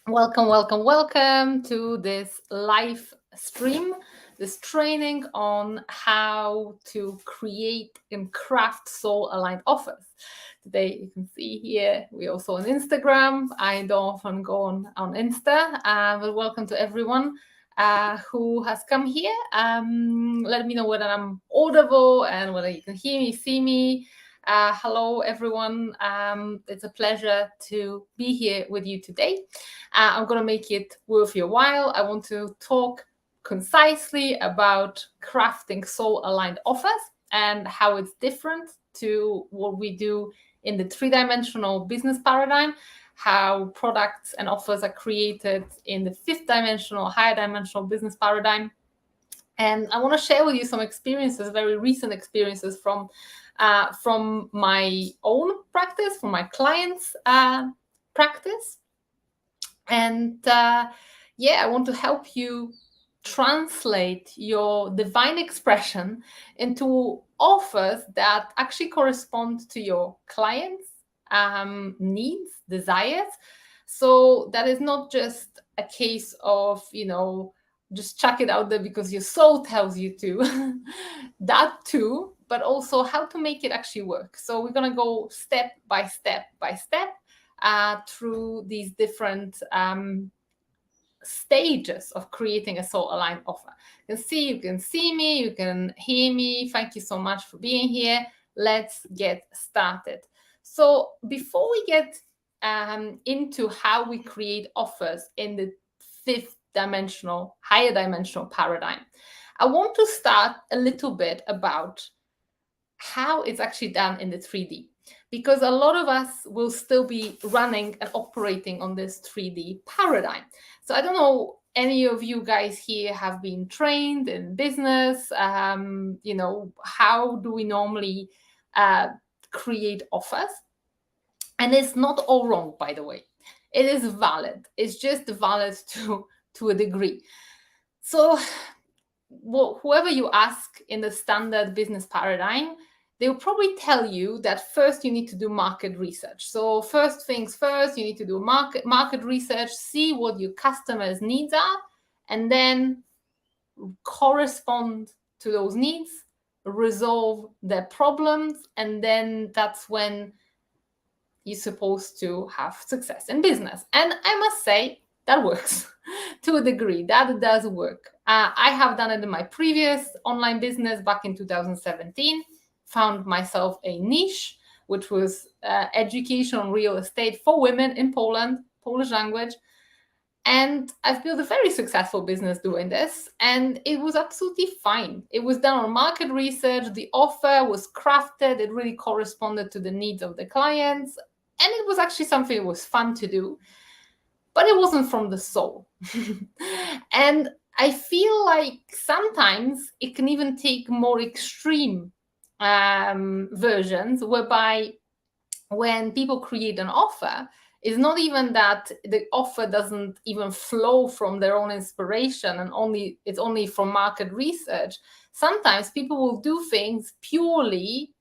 Welcome, welcome, welcome to this live stream, this training on how to create and craft soul aligned offers. Today, you can see here, we're also on Instagram. I don't often go on Insta, but welcome to everyone who has come here. Let me know whether I'm audible and whether you can hear me, see me. Hello, everyone. It's a pleasure to be here with you today. I'm going to make it worth your while. I want to talk concisely about crafting soul aligned offers and how it's different to what we do in the three-dimensional business paradigm, how products and offers are created in the fifth dimensional, higher dimensional business paradigm. And I want to share with you some experiences, very recent experiences from my own practice, from my clients' practice. And I want to help you translate your divine expression into offers that actually correspond to your clients' needs, desires. So that is not just a case of, just chuck it out there because your soul tells you to. That too, but also how to make it actually work. So we're going to go step by step by step through these different stages of creating a soul aligned offer. You can see me, you can hear me. Thank you so much for being here. Let's get started. So before we get into how we create offers in the fifth dimensional, higher dimensional paradigm, I want to start a little bit about how it's actually done in the 3D, because a lot of us will still be running and operating on this 3D paradigm. So I don't know, any of you guys here have been trained in business? How do we normally create offers? And it's not all wrong, by the way. It is valid. It's just valid to a degree. So whoever you ask in the standard business paradigm, they'll probably tell you that first you need to do market research. So first things first, you need to do market research, see what your customers' needs are, and then correspond to those needs, resolve their problems, and then that's when you're supposed to have success in business. And I must say, that works to a degree. That does work. I have done it in my previous online business back in 2017, found myself a niche, which was education on real estate for women in Poland, Polish language. And I've built a very successful business doing this, and it was absolutely fine. It was done on market research, the offer was crafted, it really corresponded to the needs of the clients, and it was actually something that was fun to do, but it wasn't from the soul. And I feel like sometimes it can even take more extreme versions, whereby when people create an offer, it's not even that the offer doesn't even flow from their own inspiration and it's only from market research. Sometimes people will do things purely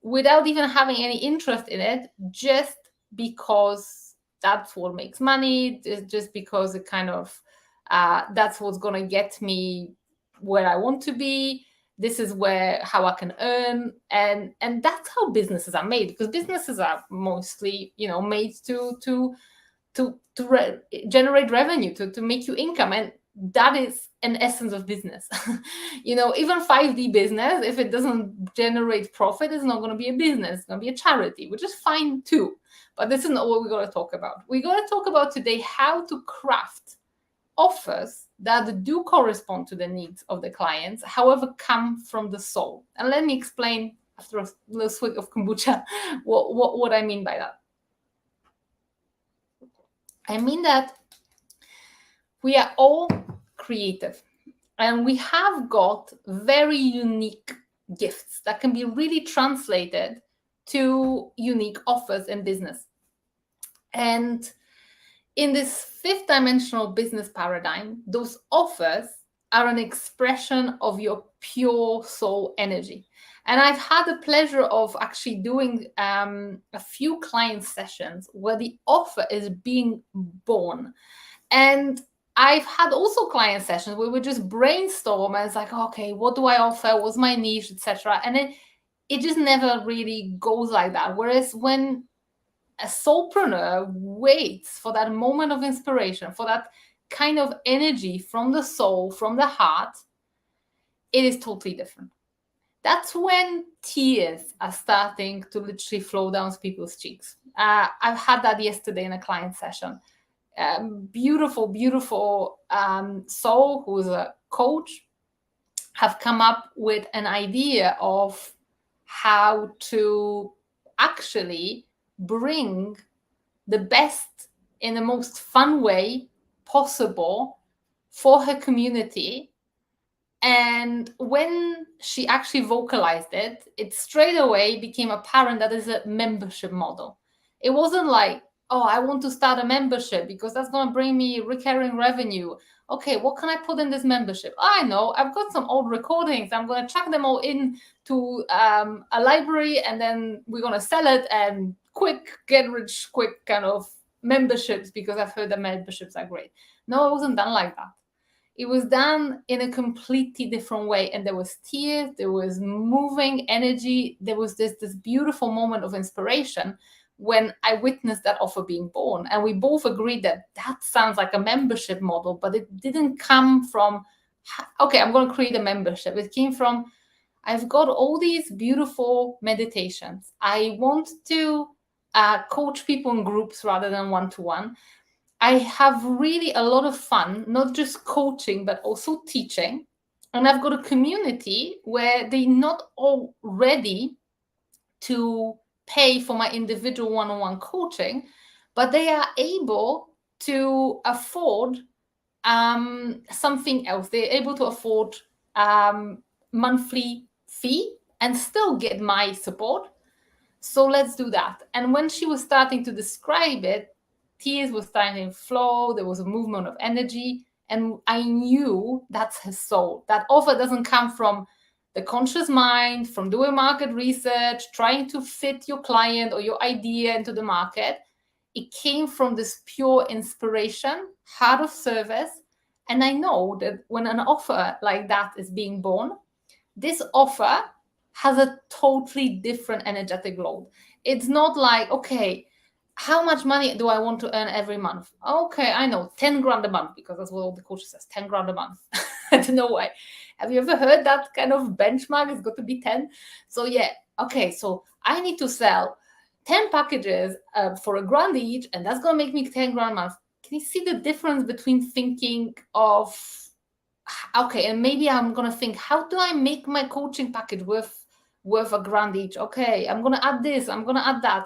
without even having any interest in it, just because that's what makes money, just because it kind of that's what's going to get me where I want to be. This is how I can earn, and that's how businesses are made, because businesses are mostly made to generate revenue, to make you income, and that is an essence of business. Even 5D business, if it doesn't generate profit, it's not going to be a business, it's going to be a charity, which is fine too. But this is not what we're going to talk about. We're going to talk about today how to craft offers that do correspond to the needs of the clients, however, come from the soul. And let me explain, after a little swig of kombucha, what I mean by that. I mean that we are all creative, and we have got very unique gifts that can be really translated to unique offers in business. And in this fifth dimensional business paradigm, those offers are an expression of your pure soul energy. And I've had the pleasure of actually doing a few client sessions where the offer is being born. And I've had also client sessions where we just brainstorm and it's like, okay, what do I offer? What's my niche, etc. And it just never really goes like that. Whereas when a soulpreneur waits for that moment of inspiration, for that kind of energy from the soul, from the heart, it is totally different. That's when tears are starting to literally flow down people's cheeks. I've had that yesterday in a client session. Beautiful, beautiful soul who's a coach have come up with an idea of how to actually bring the best in the most fun way possible for her community. And when she actually vocalized it, it straight away became apparent that it's a membership model. It wasn't like, oh, I want to start a membership because that's going to bring me recurring revenue. Okay, what can I put in this membership? I know, I've got some old recordings. I'm going to chuck them all in to a library, and then we're going to sell it and quick, get rich quick kind of memberships because I've heard that memberships are great. No, it wasn't done like that. It was done in a completely different way, and there was tears, there was moving energy, there was this beautiful moment of inspiration when I witnessed that offer being born. And we both agreed that that sounds like a membership model, but it didn't come from, okay, I'm going to create a membership. It came from, I've got all these beautiful meditations. I want to coach people in groups rather than one-to-one. I have really a lot of fun, not just coaching, but also teaching. And I've got a community where they're not all ready to pay for my individual one-on-one coaching, but they are able to afford something else. They're able to afford monthly fee and still get my support. So let's do that. And when she was starting to describe it, tears were starting to flow. There was a movement of energy. And I knew that's her soul. That offer doesn't come from the conscious mind, from doing market research, trying to fit your client or your idea into the market. It came from this pure inspiration, heart of service. And I know that when an offer like that is being born, this offer has a totally different energetic load. It's not like, okay, how much money do I want to earn every month? Okay, I know, 10 grand a month, because that's what all the coaches says, 10 grand a month. I don't know why. Have you ever heard that kind of benchmark? It's got to be 10. So yeah, okay, so I need to sell 10 packages for a grand each, and that's going to make me 10 grand a month. Can you see the difference between thinking of, okay, and maybe I'm going to think, how do I make my coaching package worth a grand each? Okay, I'm going to add this, I'm going to add that.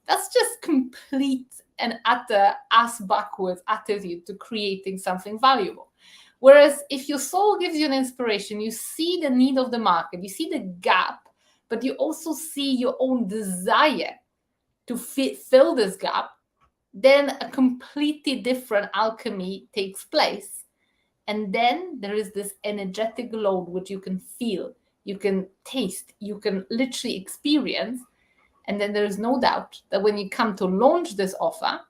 That's just complete and utter ass backwards attitude to creating something valuable. Whereas if your soul gives you an inspiration, you see the need of the market, you see the gap, but you also see your own desire to fill this gap, then a completely different alchemy takes place. And then there is this energetic load which you can feel, you can taste, you can literally experience. And then there is no doubt that when you come to launch this offer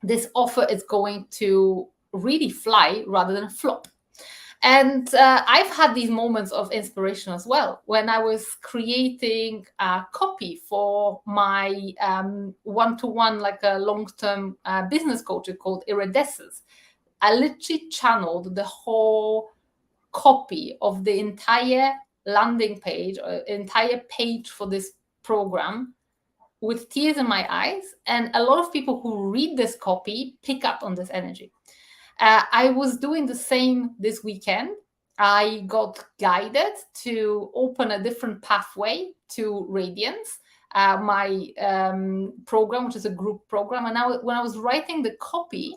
is going to really fly rather than flop. And I've had these moments of inspiration as well. When I was creating a copy for my one-to-one, like a long-term business coaching called Iridescence, I literally channeled the whole copy of the entire landing page, or entire page for this program with tears in my eyes. And a lot of people who read this copy pick up on this energy. I was doing the same this weekend. I got guided to open a different pathway to Radiance, my program, which is a group program. And now when I was writing the copy,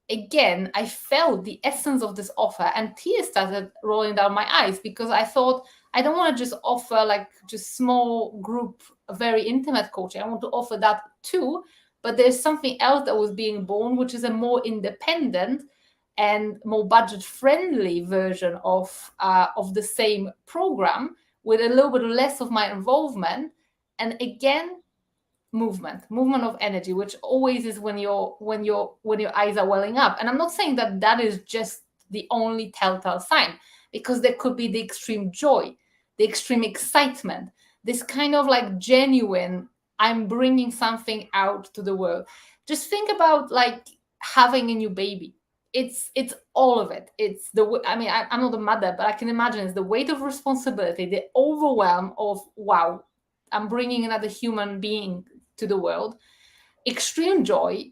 again, I felt the essence of this offer, and tears started rolling down my eyes, because I thought, I don't want to just offer like just small group, very intimate coaching. I want to offer that too. But there's something else that was being born, which is a more independent and more budget-friendly version of the same program, with a little bit less of my involvement. And again, movement of energy, which always is when your eyes are welling up. And I'm not saying that that is just the only telltale sign, because there could be the extreme joy, the extreme excitement, this kind of like genuine, I'm bringing something out to the world. Just think about like having a new baby. It's all of it. It's I mean, I'm not a mother, but I can imagine it's the weight of responsibility, the overwhelm of, wow, I'm bringing another human being to the world. Extreme joy,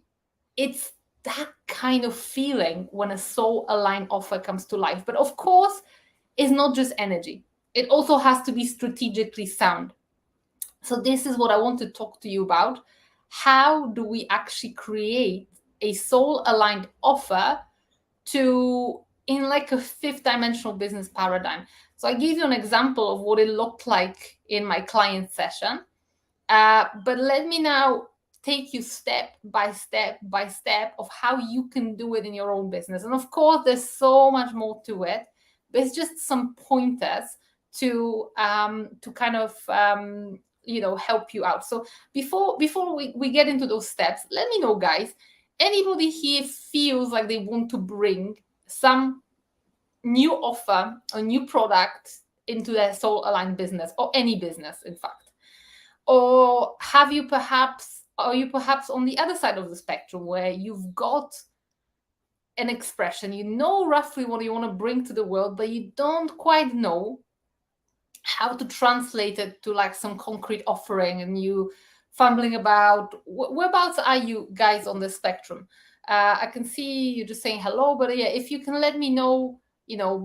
it's that kind of feeling when a soul aligned offer comes to life. But of course, it's not just energy, it also has to be strategically sound. So, this is what I want to talk to you about. How do we actually create a soul aligned offer to in like a fifth dimensional business paradigm? So, I give you an example of what it looked like in my client session. But let me now take you step by step by step of how you can do it in your own business. And of course, there's so much more to it, but it's just some pointers to kind of help you out. So before we get into those steps, let me know, guys, anybody here feels like they want to bring some new offer or new product into their soul aligned business, or any business, in fact? Or are you perhaps on the other side of the spectrum, where you've got an expression, you know roughly what you want to bring to the world, but you don't quite know how to translate it to like some concrete offering, and you fumbling about whereabouts are you guys on the spectrum? I can see you just saying hello, but yeah, if you can let me know,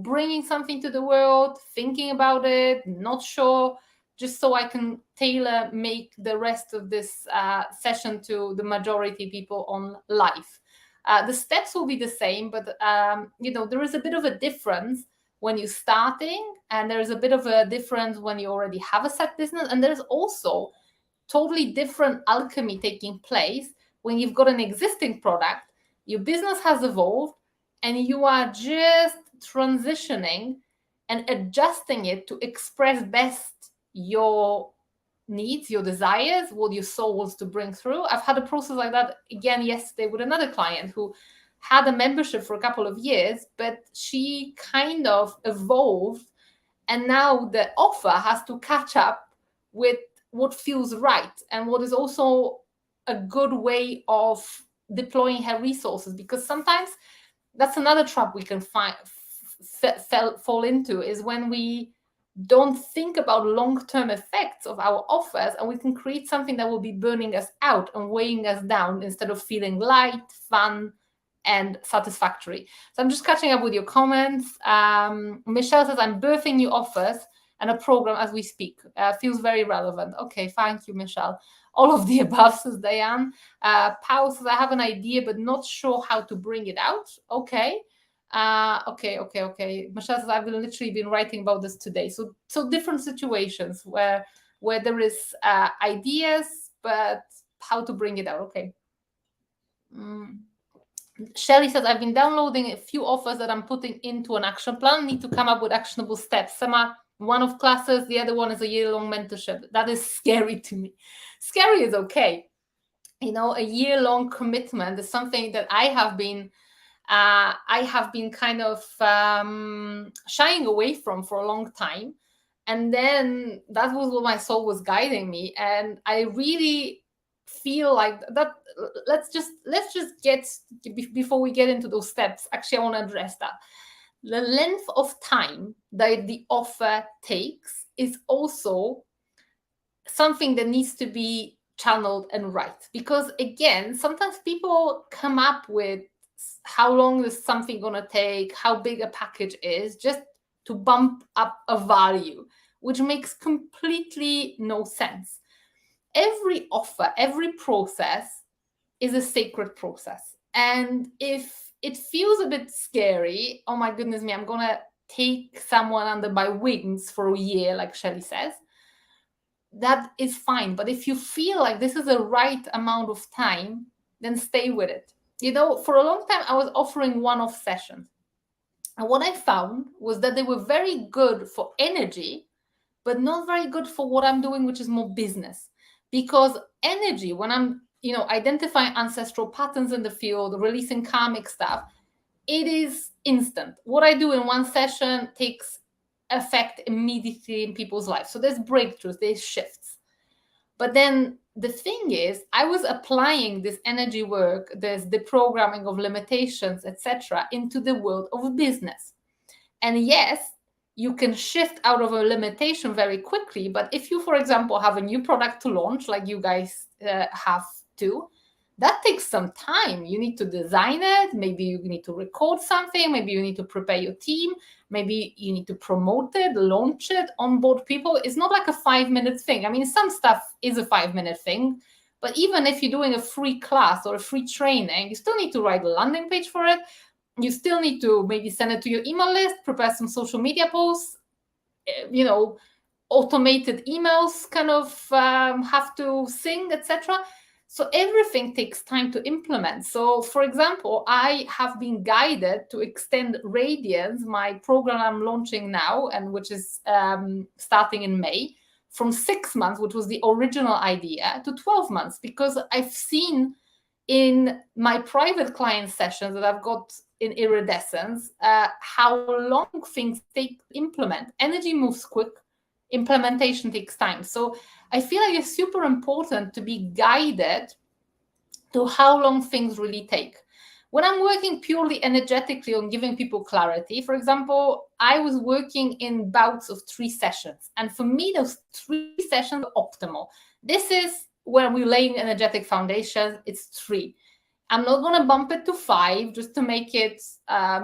bringing something to the world, thinking about it, not sure, just so I can tailor make the rest of this session to the majority people on live. The steps will be the same, but there is a bit of a difference when you're starting, and there's a bit of a difference when you already have a set business, and there's also totally different alchemy taking place when you've got an existing product, your business has evolved, and you are just transitioning and adjusting it to express best your needs, your desires, what your soul wants to bring through. I've had a process like that again yesterday with another client who had a membership for a couple of years, but she kind of evolved, and now the offer has to catch up with what feels right and what is also a good way of deploying her resources. Because sometimes that's another trap we can fall into, is when we don't think about long-term effects of our offers, and we can create something that will be burning us out and weighing us down, instead of feeling light, fun, and satisfactory. So I'm just catching up with your comments. Michelle says, I'm birthing new offers and a program as we speak. Feels very relevant. Okay, thank you, Michelle. All of the above, says Diane. Pao says, I have an idea, but not sure how to bring it out. Okay. Okay. Michelle says, I've literally been writing about this today. So different situations where there is ideas, but how to bring it out. Okay. Shelly says, I've been downloading a few offers that I'm putting into an action plan. Need to come up with actionable steps. Some are one-off classes. The other one is a year-long mentorship. That is scary to me. Scary is okay. A year-long commitment is something that I have been kind of shying away from for a long time. And then that was what my soul was guiding me. And I really feel like that. Let's just get, before we get into those steps, actually, I want to address that. The length of time that the offer takes is also something that needs to be channeled and right. Because again, sometimes people come up with how long is something going to take, how big a package is, just to bump up a value, which makes completely no sense. Every offer, every process is a sacred process. And if it feels a bit scary, oh my goodness me, I'm going to take someone under my wings for a year, like Shelly says, that is fine. But if you feel like this is the right amount of time, then stay with it. For a long time, I was offering one-off sessions. And what I found was that they were very good for energy, but not very good for what I'm doing, which is more business. Because energy, when I'm, identifying ancestral patterns in the field, releasing karmic stuff, it is instant. What I do in one session takes effect immediately in people's lives. So there's breakthroughs, there's shifts. But then the thing is, I was applying this energy work, there's the programming of limitations, etc., into the world of business. And yes, you can shift out of a limitation very quickly. But if you, for example, have a new product to launch, like you guys have to, that takes some time. You need to design it. Maybe you need to record something. Maybe you need to prepare your team. Maybe you need to promote it, launch it, onboard people. It's not like a 5-minute thing. I mean, some stuff is a 5-minute thing. But even if you're doing a free class or a free training, you still need to write a landing page for it. You still need to maybe send it to your email list, prepare some social media posts, automated emails kind of have to sing, etc. So everything takes time to implement. So, for example, I have been guided to extend Radiance, my program I'm launching now, and which is starting in May, from 6 months, which was the original idea, to 12 months, because I've seen in my private client sessions that I've got in Iridescence how long things take to implement. Energy moves quick, implementation takes time. So I feel like it's super important to be guided to how long things really take. When I'm working purely energetically on giving people clarity, for example, I was working in bouts of 3 sessions. And for me, those 3 sessions are optimal. This is when we're laying energetic foundations, it's 3. I'm not going to bump it to 5 just to make it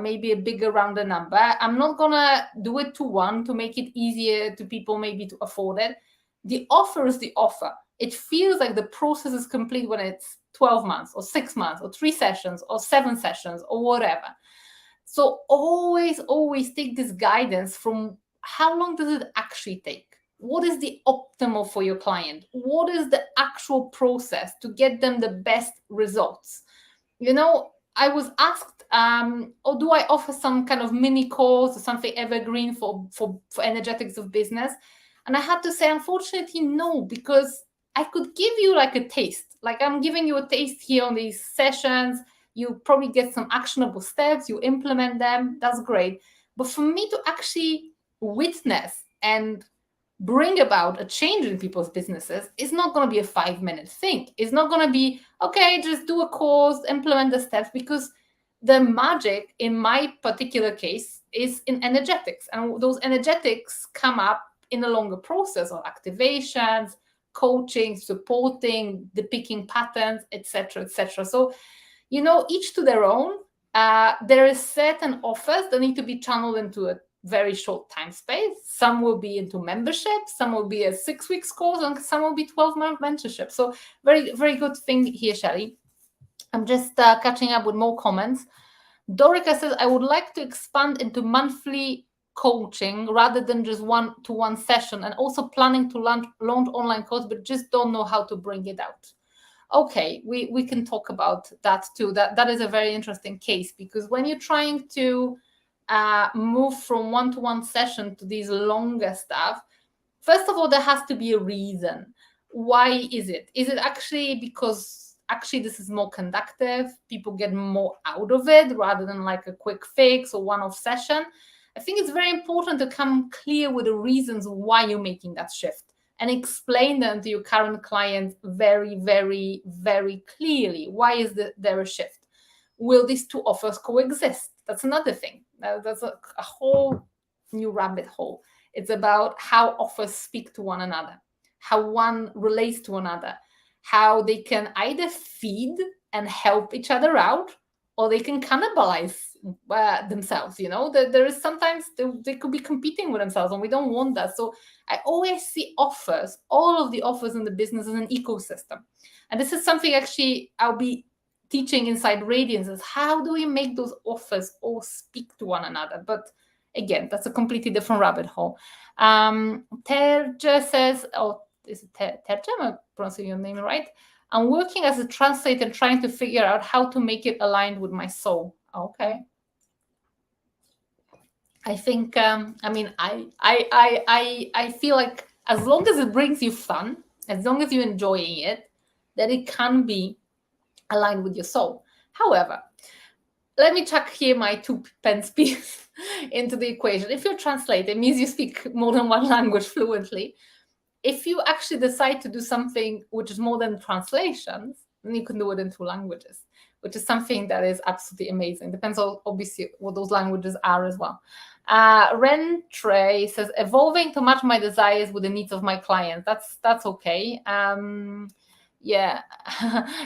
maybe a bigger rounded number. I'm not going to do it to 1 to make it easier to people maybe to afford it. The offer is the offer. It feels like the process is complete when it's 12 months or 6 months or 3 sessions or 7 sessions or whatever. So always take this guidance from how long does it actually take? What is the optimal for your client? What is the actual process to get them the best results? I was asked, or do I offer some kind of mini course or something evergreen for energetics of business? And I had to say, unfortunately, no, because I could give you like a taste. Like I'm giving you a taste here on these sessions. You probably get some actionable steps, you implement them. That's great. But for me to actually witness and bring about a change in people's businesses is not going to be a 5-minute thing. It's not going to be, okay, just do a course, implement the steps, because the magic in my particular case is in energetics. And those energetics come up in a longer process of activations, coaching, supporting, depicting patterns, etc., etc. So, each to their own. There is certain offers that need to be channeled into a very short time space. Some will be into membership, some will be a 6 weeks course, and some will be 12-month mentorship. So very, very good thing here, Shelley. I'm just catching up with more comments. Dorica says, I would like to expand into monthly coaching rather than just 1-to-1 session, and also planning to launch online course, but just don't know how to bring it out. Okay, we can talk about that too. That is a very interesting case, because when you're trying to move from 1-to-1 session to these longer stuff, first of all, there has to be a reason. Why is it? Is it actually because this is more conductive, people get more out of it rather than like a quick fix or one-off session? I think it's very important to come clear with the reasons why you're making that shift and explain them to your current clients very, very, very clearly. Why is there a shift? Will these 2 offers coexist? That's another thing. That's a whole new rabbit hole. It's about how offers speak to one another, how one relates to another, how they can either feed and help each other out, or they can cannibalize themselves. There is sometimes they could be competing with themselves, and we don't want that. So I always see offers, all of the offers in the business as an ecosystem. And this is something actually I'll be teaching inside Radiance, is how do we make those offers all speak to one another? But again, that's a completely different rabbit hole. Terje says, is it Terje? Am I pronouncing your name right? I'm working as a translator and trying to figure out how to make it aligned with my soul. Okay. I think, I feel like as long as it brings you fun, as long as you're enjoying it, that it can be aligned with your soul. However, let me chuck here my 2 pence piece into the equation. If you're translating, it means you speak more than one language fluently. If you actually decide to do something which is more than translations, then you can do it in 2 languages, which is something that is absolutely amazing. Depends on, obviously, what those languages are as well. Ren Trey says, evolving to match my desires with the needs of my clients. That's okay. Yeah.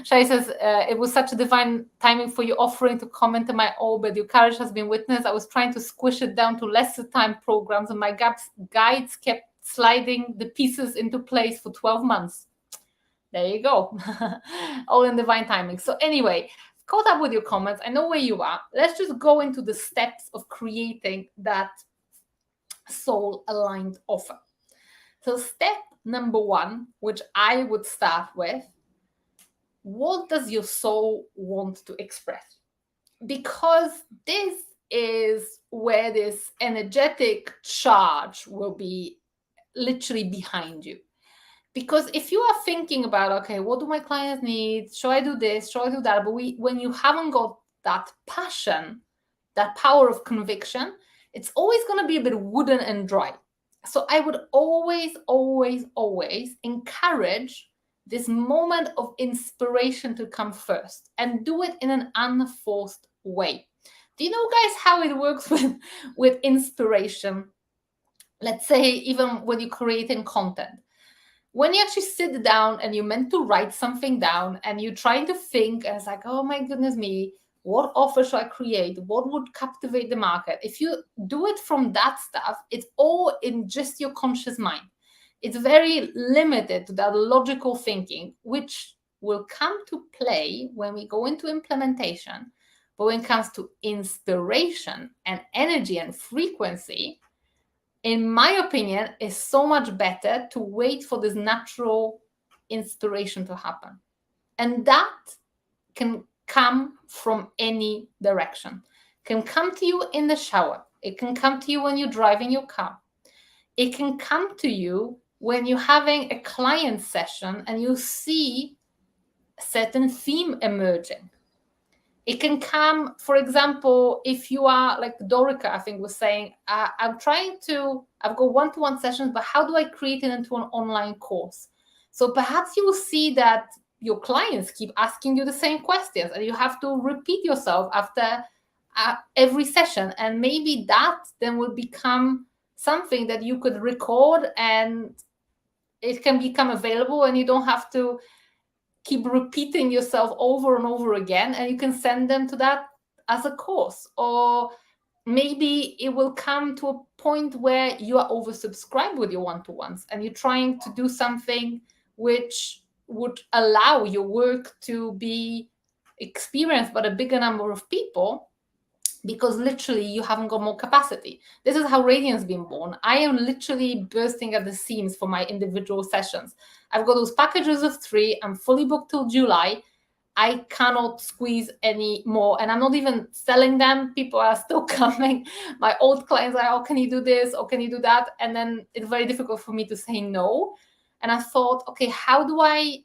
Shai says, it was such a divine timing for you offering to comment on my orbit. Your courage has been witnessed. I was trying to squish it down to lesser time programs, and my guides kept sliding the pieces into place for 12 months. There you go. All in divine timing. So anyway, caught up with your comments. I know where you are. Let's just go into the steps of creating that soul aligned offer. So step number 1, which I would start with, what does your soul want to express? Because this is where this energetic charge will be literally behind you. Because if you are thinking about, okay, what do my clients need? Should I do this? Should I do that? But when you haven't got that passion, that power of conviction, it's always going to be a bit wooden and dry. So I would always, always, always encourage this moment of inspiration to come first, and do it in an unforced way. Do you know, guys, how it works with inspiration? Let's say even when you're creating content. When you actually sit down and you're meant to write something down and you're trying to think, and it's like, oh my goodness me, what offer should I create? What would captivate the market? If you do it from that stuff, it's all in just your conscious mind. It's very limited to that logical thinking, which will come to play when we go into implementation. But when it comes to inspiration and energy and frequency, in my opinion, is so much better to wait for this natural inspiration to happen. And that can come from any direction. It can come to you in the shower. It can come to you when you're driving your car. It can come to you when you're having a client session and you see a certain theme emerging. It can come, for example, if you are like Dorica, I think, was saying, I've got one-to-one sessions, but how do I create it into an online course? So perhaps you will see that your clients keep asking you the same questions and you have to repeat yourself after every session. And maybe that then will become something that you could record and it can become available, and you don't have to keep repeating yourself over and over again, and you can send them to that as a course. Or maybe it will come to a point where you are oversubscribed with your one-to-ones and you're trying to do something which would allow your work to be experienced by a bigger number of people, because literally you haven't got more capacity. This is how Radiant's been born. I am literally bursting at the seams for my individual sessions. I've got those packages of 3. I'm fully booked till July. I cannot squeeze any more. And I'm not even selling them. People are still coming. My old clients are, oh, can you do this? Or can you do that? And then it's very difficult for me to say no. And I thought, okay, how do I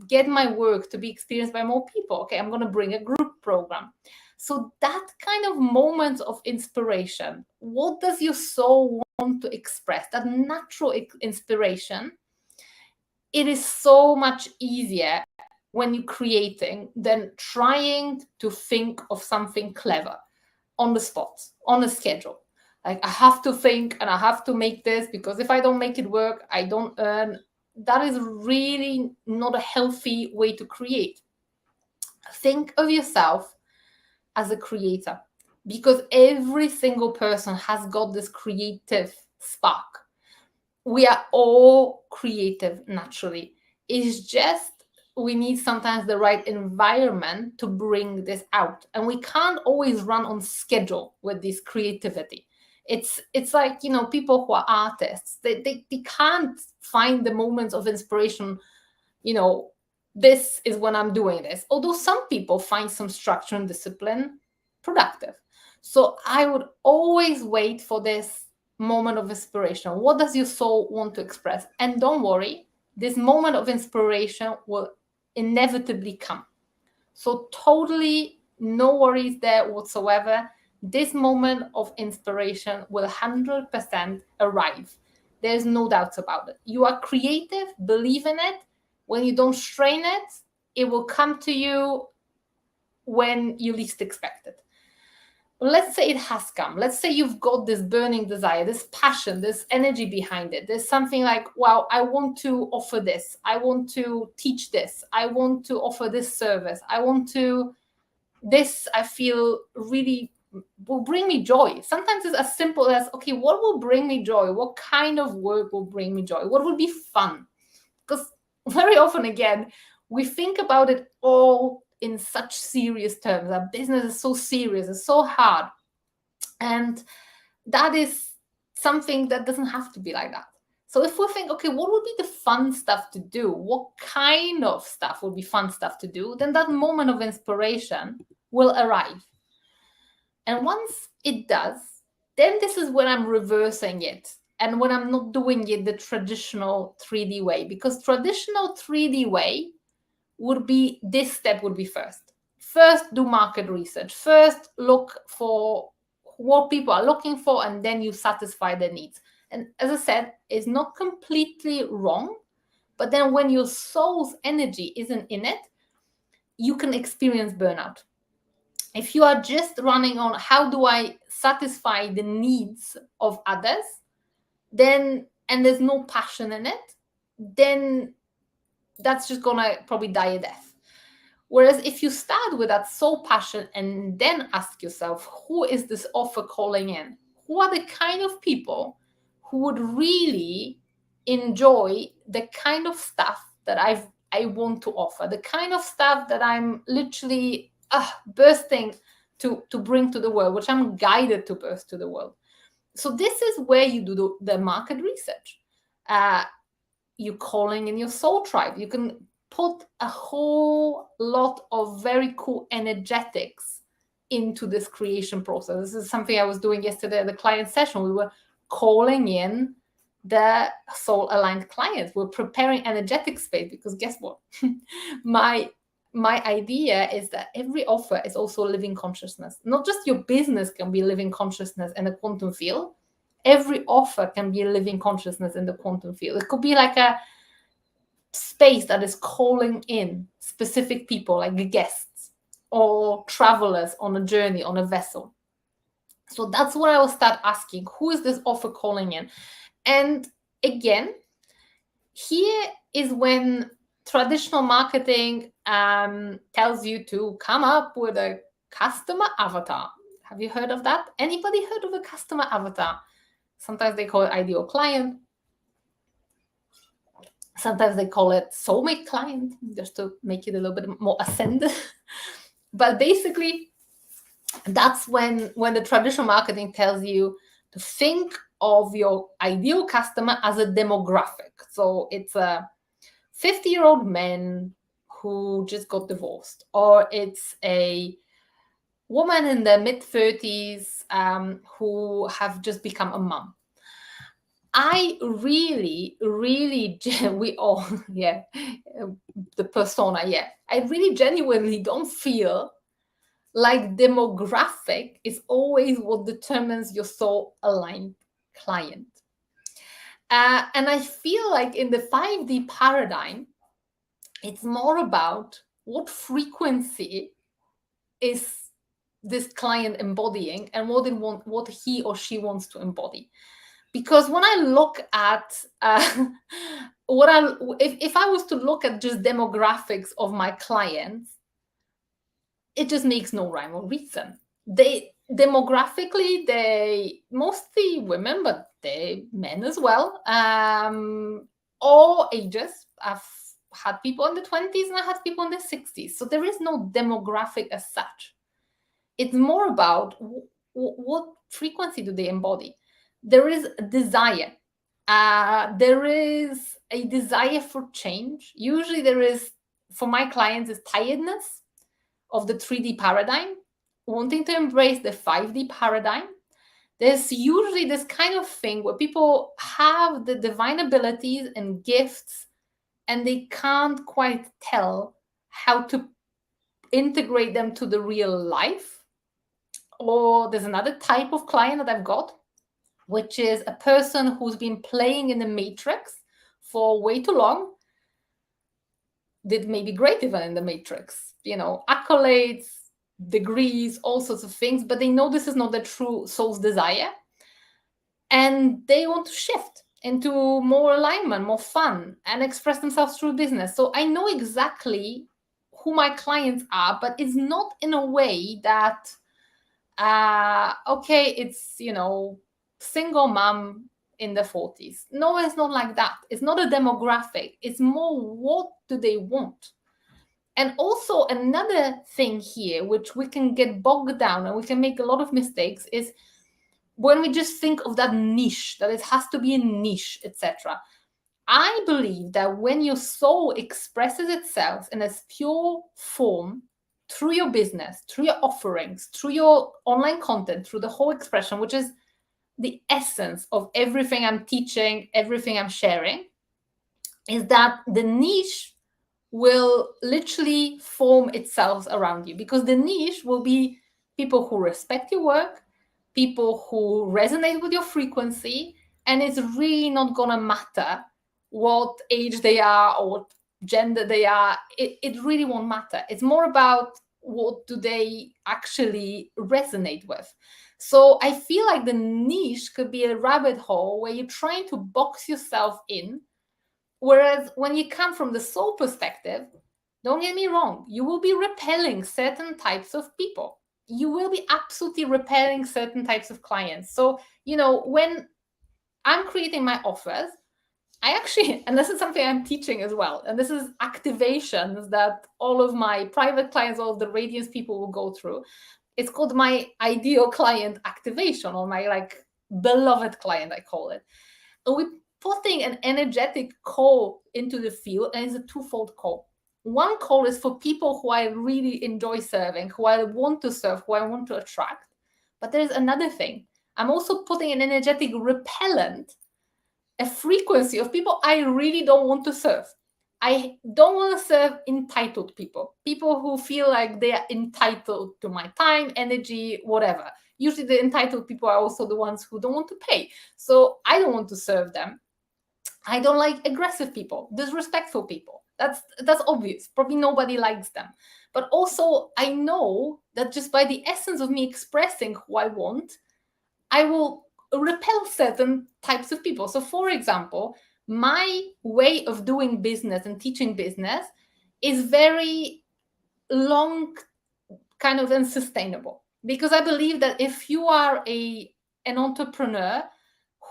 get my work to be experienced by more people? Okay, I'm going to bring a group program. So that kind of moment of inspiration, what does your soul want to express? That natural inspiration, it is so much easier when you're creating than trying to think of something clever on the spot, on a schedule. Like, I have to think and I have to make this, because if I don't make it work, I don't earn. That is really not a healthy way to create. Think of yourself as a creator, because every single person has got this creative spark. We are all creative naturally. It's just we need sometimes the right environment to bring this out, and we can't always run on schedule with this creativity. It's like, you know, people who are artists, they can't find the moments of inspiration, you know, this is when I'm doing this. Although some people find some structure and discipline productive. So I would always wait for this moment of inspiration. What does your soul want to express? And don't worry, this moment of inspiration will inevitably come. So totally no worries there whatsoever. This moment of inspiration will 100% arrive. There's no doubts about it. You are creative, believe in it. When you don't strain it, it will come to you when you least expect it. Let's say it has come. Let's say you've got this burning desire, this passion, this energy behind it. There's something like, wow, I want to offer this. I want to teach this. I want to offer this service. This I feel really will bring me joy. Sometimes it's as simple as, okay, what will bring me joy? What kind of work will bring me joy? What will be fun? Because very often, again, we think about it all in such serious terms. Our business is so serious, it's so hard. And that is something that doesn't have to be like that. So if we think, okay, what would be the fun stuff to do? What kind of stuff would be fun stuff to do? Then that moment of inspiration will arrive. And once it does, then this is when I'm reversing it. And when I'm not doing it the traditional 3D way, because traditional 3D way would be, this step would be first. First, do market research. First, look for what people are looking for, and then you satisfy their needs. And as I said, it's not completely wrong, but then when your soul's energy isn't in it, you can experience burnout. If you are just running on how do I satisfy the needs of others, then, and there's no passion in it, then that's just gonna probably die a death. Whereas if you start with that soul passion and then ask yourself, who is this offer calling in? Who are the kind of people who would really enjoy the kind of stuff that I want to offer, the kind of stuff that I'm literally bursting to bring to the world, which I'm guided to burst to the world. So this is where you do the market research. You're calling in your soul tribe. You can put a whole lot of very cool energetics into this creation process. This is something I was doing yesterday at the client session. We were calling in the soul aligned clients. We're preparing energetic space, because guess what? my idea is that every offer is also living consciousness. Not just your business can be living consciousness in a quantum field. Every offer can be a living consciousness in the quantum field. It could be like a space that is calling in specific people, like guests or travelers on a journey, on a vessel. So that's what I will start asking. Who is this offer calling in? And again, here is when traditional marketing tells you to come up with a customer avatar. Have you heard of that? Anybody heard of a customer avatar? Sometimes they call it ideal client. Sometimes they call it soulmate client, just to make it a little bit more ascended. But basically, that's when the traditional marketing tells you to think of your ideal customer as a demographic. So it's a 50-year-old man who just got divorced, or it's a woman in their mid-30s who have just become a mom. I really, we all, the persona, I really genuinely don't feel like demographic is always what determines your soul aligned client. And I feel like in the 5D paradigm, it's more about what frequency is this client embodying and what he or she wants to embody. Because when I look at if I was to look at just demographics of my clients, it just makes no rhyme or reason. They mostly women, but they men as well. All ages. I've had people in the 20s and I had people in the 60s. So there is no demographic as such. It's more about what frequency do they embody. There is a desire. There is a desire for change. Usually there is, for my clients, is tiredness of the 3D paradigm. wanting to embrace the 5D paradigm, there's usually this kind of thing where people have the divine abilities and gifts, and they can't quite tell how to integrate them to the real life. Or there's another type of client that I've got, which is a person who's been playing in the matrix for way too long, did maybe great even in the matrix, accolades, degrees, all sorts of things, but they know this is not the true soul's desire. And they want to shift into more alignment, more fun, and express themselves through business. So I know exactly who my clients are, but it's not in a way that, okay, it's, single mom in the 40s. No, it's not like that. It's not a demographic. It's more, what do they want? And also another thing here, which we can get bogged down and we can make a lot of mistakes, is when we just think of that niche, that it has to be a niche, etc. I believe that when your soul expresses itself in its pure form through your business, through your offerings, through your online content, through the whole expression, which is the essence of everything I'm teaching, everything I'm sharing, is that the niche will literally form itself around you, because the niche will be people who respect your work, people who resonate with your frequency, and it's really not gonna matter what age they are or what gender they are. It really won't matter. It's more about what do they actually resonate with. So I feel like the niche could be a rabbit hole where you're trying to box yourself in. Whereas when you come from the soul perspective, don't get me wrong, you will be repelling certain types of people. You will be absolutely repelling certain types of clients. So, when I'm creating my offers, I actually, and this is something I'm teaching as well, and this is activations that all of my private clients, all of the Radiance people will go through. It's called my ideal client activation, or my beloved client, I call it. And we're putting an energetic call into the field, and it's a twofold call. One call is for people who I really enjoy serving, who I want to serve, who I want to attract. But there's another thing. I'm also putting an energetic repellent, a frequency of people I really don't want to serve. I don't want to serve entitled people who feel like they are entitled to my time, energy, whatever. Usually the entitled people are also the ones who don't want to pay. So I don't want to serve them. I don't like aggressive people, disrespectful people. That's obvious. Probably nobody likes them. But also I know that just by the essence of me expressing who I want, I will repel certain types of people. So for example, my way of doing business and teaching business is very long, kind of unsustainable, because I believe that if you are an entrepreneur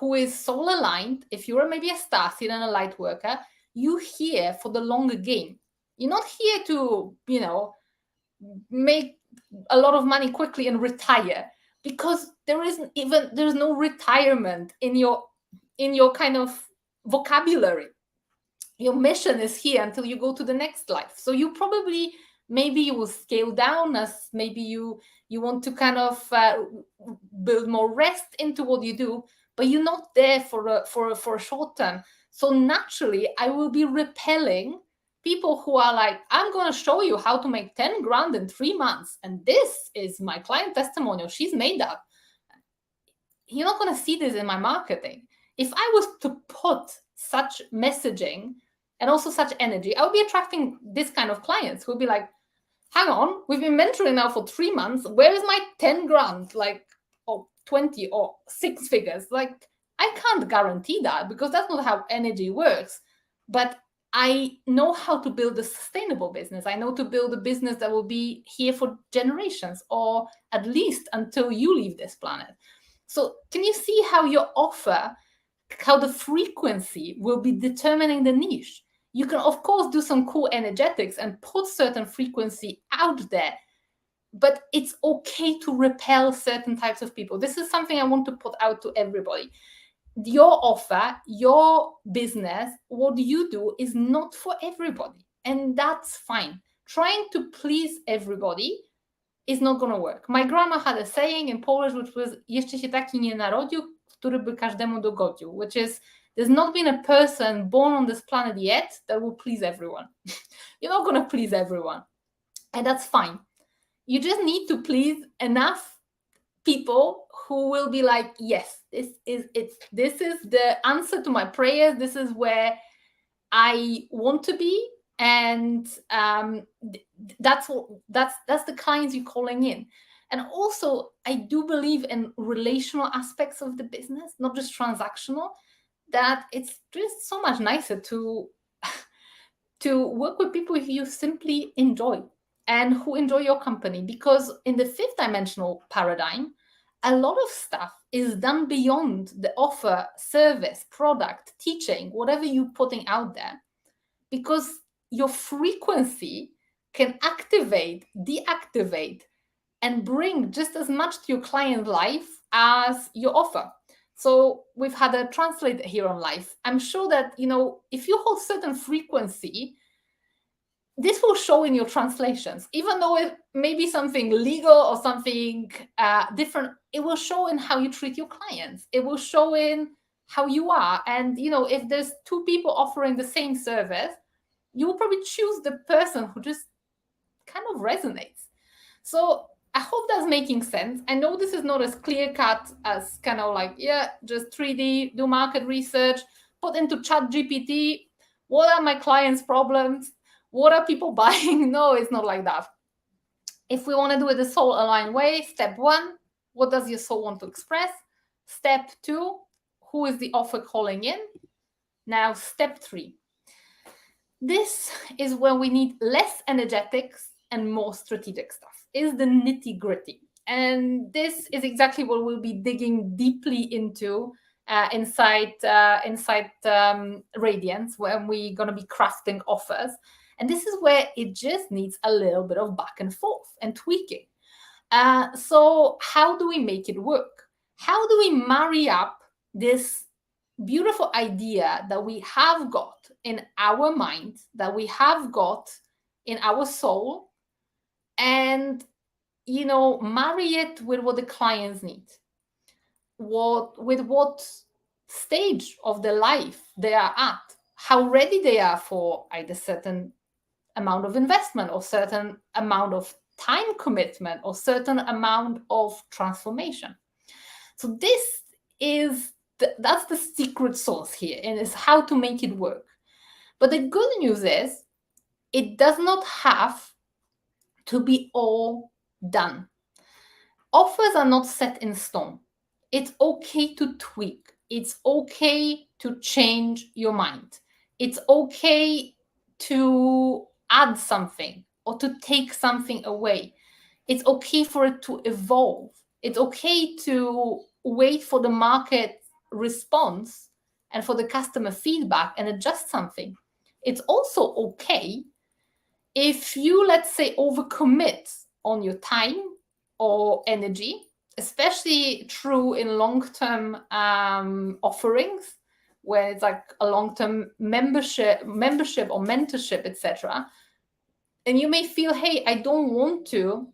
who is soul aligned, if you're maybe a starseed and a light worker, you're here for the longer game. You're not here to, make a lot of money quickly and retire, because there's no retirement in your kind of vocabulary. Your mission is here until you go to the next life. So you probably, maybe you will scale down, as maybe you want to kind of build more rest into what you do, but you're not there for a short term. So naturally I will be repelling people who are like, I'm going to show you how to make 10 grand in 3 months, and this is my client testimonial, she's made that. You're not going to see this in my marketing. If I was to put such messaging and also such energy, I would be attracting this kind of clients who would be like, hang on, we've been mentoring now for 3 months. Where is my 10 grand, or 20 or 6 figures? I can't guarantee that, because that's not how energy works. But I know how to build a sustainable business. I know to build a business that will be here for generations, or at least until you leave this planet. So can you see how your offer, how the frequency will be determining the niche? You can, of course, do some cool energetics and put certain frequency out there, but it's okay to repel certain types of people. This is something I want to put out to everybody. Your offer, your business, what you do is not for everybody, and that's fine. Trying to please everybody is not going to work. My grandma had a saying in Polish, which was jeszcze się taki nie narodził, który by każdemu dogodził, which is there's not been a person born on this planet yet that will please everyone. You're not going to please everyone. And that's fine. You just need to please enough people who will be like, yes, this is the answer to my prayers. This is where I want to be. And that's the clients you're calling in. And also, I do believe in relational aspects of the business, not just transactional, that it's just so much nicer to work with people who you simply enjoy and who enjoy your company. Because in the fifth dimensional paradigm, a lot of stuff is done beyond the offer, service, product, teaching, whatever you're putting out there, because your frequency can activate, deactivate, and bring just as much to your client's life as your offer. So we've had a translator here on live. I'm sure that, if you hold certain frequency, this will show in your translations, even though it may be something legal or something different. It will show in how you treat your clients. It will show in how you are. And, if there's two people offering the same service, you will probably choose the person who just kind of resonates. So I hope that's making sense. I know this is not as clear cut as kind of like, just 3D, do market research, put into ChatGPT, what are my clients' problems? What are people buying? No, it's not like that. If we want to do it the soul aligned way, step 1, what does your soul want to express? Step 2, who is the offer calling in? Now, step 3. This is where we need less energetics and more strategic stuff, is the nitty gritty. And this is exactly what we'll be digging deeply into inside Radiance, when we're going to be crafting offers. And this is where it just needs a little bit of back and forth and tweaking. So how do we make it work? How do we marry up this beautiful idea that we have got in our mind, that we have got in our soul, and marry it with what the clients need, with what stage of their life they are at, how ready they are for either certain amount of investment or certain amount of time commitment or certain amount of transformation. So this is that's the secret sauce here, and is how to make it work. But the good news is it does not have to be all done. Offers are not set in stone. It's okay to tweak. It's okay to change your mind. It's okay to add something or to take something away. It's okay for it to evolve. It's okay to wait for the market response and for the customer feedback and adjust something. It's also okay if you, let's say, overcommit on your time or energy, especially true in long-term offerings, where it's like a long-term membership or mentorship, etc. And you may feel, hey, I don't want to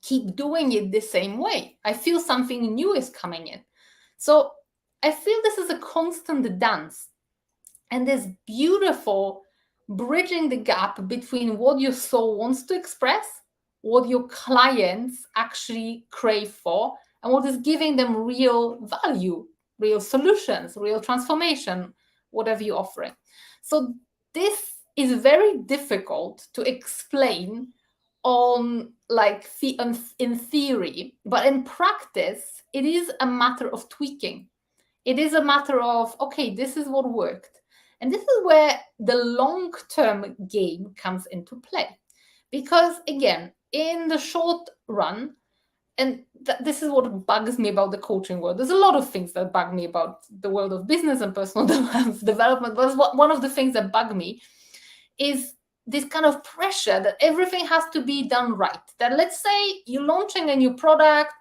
keep doing it the same way. I feel something new is coming in. So I feel this is a constant dance, and this beautiful bridging the gap between what your soul wants to express, what your clients actually crave for, and what is giving them real value, real solutions, real transformation, whatever you're offering. So this is very difficult to explain in theory, but in practice, it is a matter of tweaking. It is a matter of, okay, this is what worked. And this is where the long-term game comes into play. Because again, in the short run, and this is what bugs me about the coaching world. There's a lot of things that bug me about the world of business and personal development. But one of the things that bug me is this kind of pressure that everything has to be done right. That let's say you're launching a new product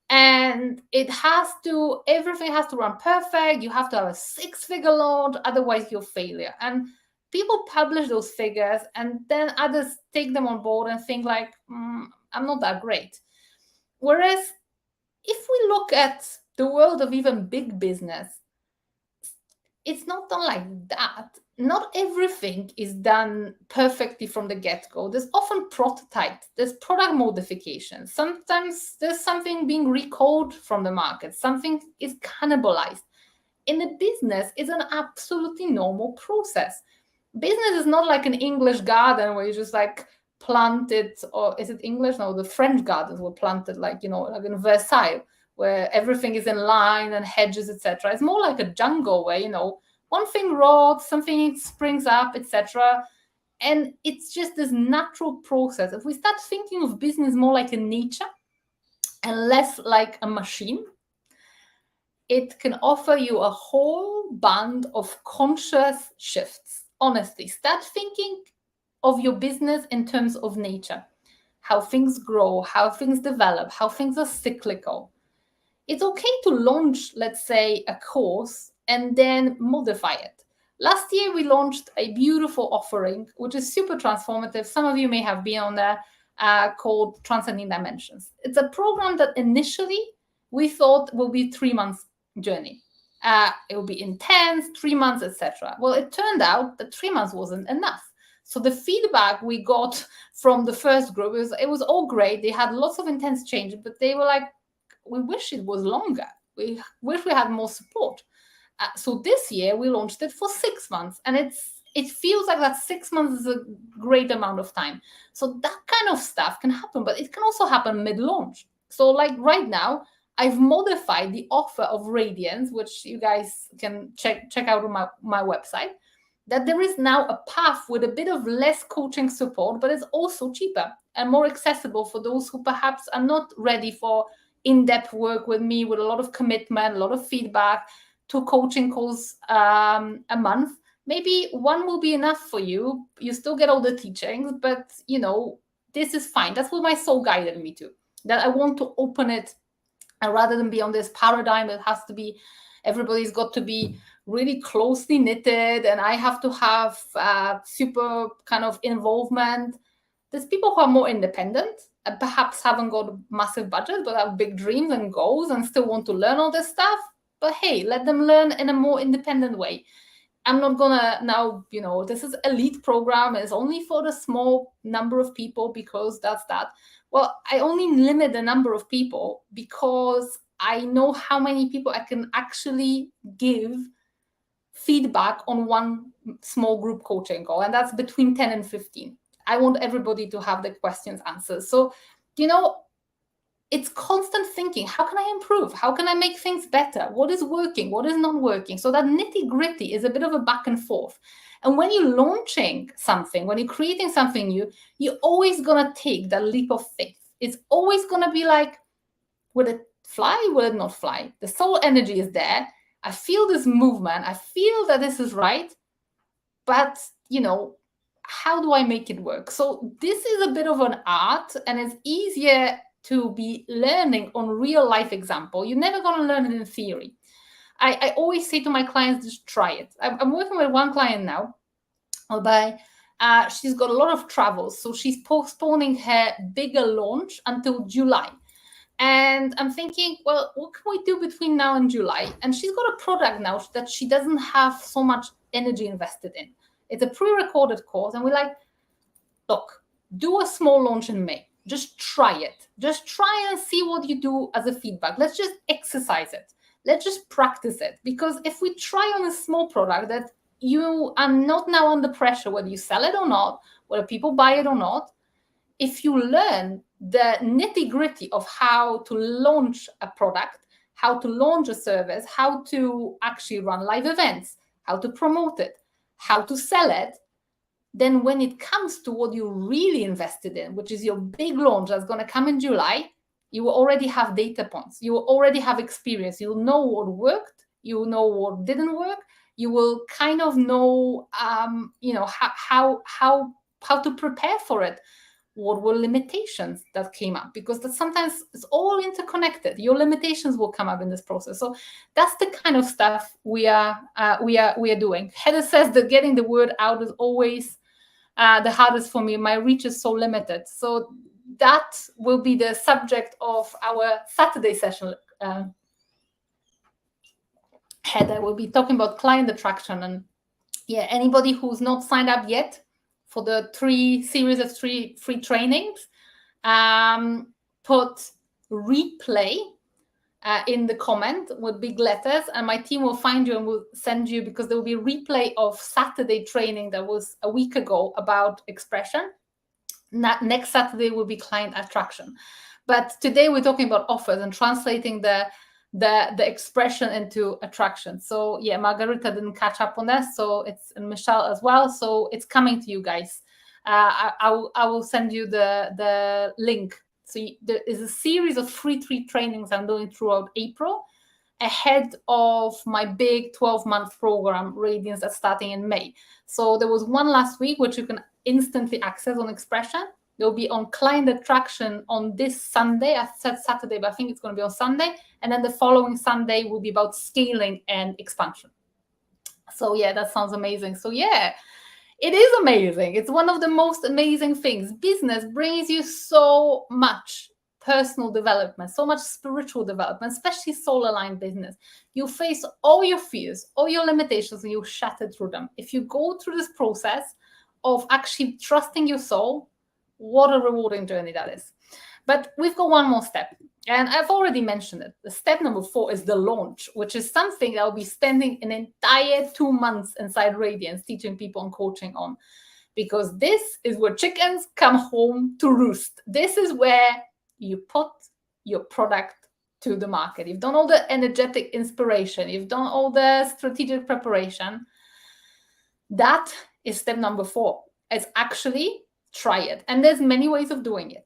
and everything has to run perfect. You have to have a 6-figure launch, otherwise you're a failure. And people publish those figures and then others take them on board and think like, I'm not that great. Whereas if we look at the world of even big business, it's not done like that. Not everything is done perfectly from the get-go. There's often prototypes, there's product modifications. Sometimes there's something being recalled from the market, something is cannibalized. In a business, it's an absolutely normal process. Business is not like an English garden where you just like plant it, or is it English? No, the French gardens were planted like, like in Versailles, where everything is in line and hedges, etc. It's more like a jungle where, one thing rots, something springs up, etc. And it's just this natural process. If we start thinking of business more like a nature and less like a machine, it can offer you a whole band of conscious shifts. Honestly, start thinking of your business in terms of nature, how things grow, how things develop, how things are cyclical. It's okay to launch, let's say, a course and then modify it. Last year, we launched a beautiful offering, which is super transformative. Some of you may have been on there, called Transcending Dimensions. It's a program that initially we thought will be 3 months journey. It will be intense, 3 months, etc. Well, it turned out that 3 months wasn't enough. So the feedback we got from the first group it was all great. They had lots of intense change, but they were like, we wish it was longer. We wish we had more support. So this year we launched it for 6 months, and it feels like that 6 months is a great amount of time. So that kind of stuff can happen, but it can also happen mid-launch. So like right now, I've modified the offer of Radiance, which you guys can check out on my website, that there is now a path with a bit of less coaching support, but it's also cheaper and more accessible for those who perhaps are not ready for in-depth work with me, with a lot of commitment, a lot of feedback, 2 coaching calls a month. Maybe one will be enough for you. You still get all the teachings, but this is fine. That's what my soul guided me to, that I want to open it. And rather than be on this paradigm, it has to be, everybody's got to be really closely knitted, and I have to have super kind of involvement. There's people who are more independent and perhaps haven't got a massive budget, but have big dreams and goals and still want to learn all this stuff. But hey, let them learn in a more independent way. I'm not gonna now, this is elite program. It's only for the small number of people because that's that. Well, I only limit the number of people because I know how many people I can actually give feedback on one small group coaching call, and that's between 10 and 15. I want everybody to have the questions answered. So, it's constant thinking. How can I improve? How can I make things better? What is working? What is not working? So that nitty-gritty is a bit of a back and forth. And when you're launching something, when you're creating something new, you're always going to take that leap of faith. It's always going to be like, will it fly? Will it not fly? The soul energy is there. I feel this movement. I feel that this is right. But, how do I make it work? So this is a bit of an art, and it's easier to be learning on real life example. You're never going to learn it in theory. I always say to my clients, just try it. I'm working with one client now, whereby she's got a lot of travels. So she's postponing her bigger launch until July. And I'm thinking, well, what can we do between now and July? And she's got a product now that she doesn't have so much energy invested in. It's a pre-recorded course. And we're like, look, do a small launch in May. Just try it. Just try and see what you do as a feedback. Let's just exercise it. Let's just practice it. Because if we try on a small product that you are not now under pressure, whether you sell it or not, whether people buy it or not, if you learn the nitty-gritty of how to launch a product, how to launch a service, how to actually run live events, how to promote it, how to sell it, then when it comes to what you're really invested in, which is your big launch that's going to come in July, you will already have data points. You will already have experience. You'll know what worked. You will know what didn't work. You will kind of know, how to prepare for it. What were limitations that came up? Because that sometimes it's all interconnected. Your limitations will come up in this process. So that's the kind of stuff we are doing. Heather says that getting the word out is always the hardest for me. My reach is so limited. So that will be the subject of our Saturday session. Heather will be talking about client attraction. And yeah, anybody who's not signed up yet for the series of three free trainings, put replay in the comment with big letters, and my team will find you and will send you, because there will be a replay of Saturday training that was a week ago about expression. Next Saturday will be client attraction. But today we're talking about offers and translating the expression into attraction. So yeah, Margarita didn't catch up on that, so it's, and Michelle as well. So it's coming to you guys. I will send you the link. So there is a series of free trainings I'm doing throughout April, ahead of my big 12-month program, Radiance, that's starting in May. So there was one last week, which you can instantly access on expression. They'll be on client attraction on this Sunday. I said Saturday, but I think it's going to be on Sunday. And then the following Sunday will be about scaling and expansion. So yeah, that sounds amazing. So yeah, it is amazing. It's one of the most amazing things. Business brings you so much personal development, so much spiritual development, especially soul-aligned business. You face all your fears, all your limitations, and you shatter through them. If you go through this process of actually trusting your soul, what a rewarding journey that is. But we've got one more step, and I've already mentioned it. The step number 4 is the launch, which is something that I'll be spending an entire 2 months inside Radiance teaching people and coaching on, because this is where chickens come home to roost. This is where you put your product to the market. You've done all the energetic inspiration. You've done all the strategic preparation. That is step number 4. It's actually try it. And there's many ways of doing it.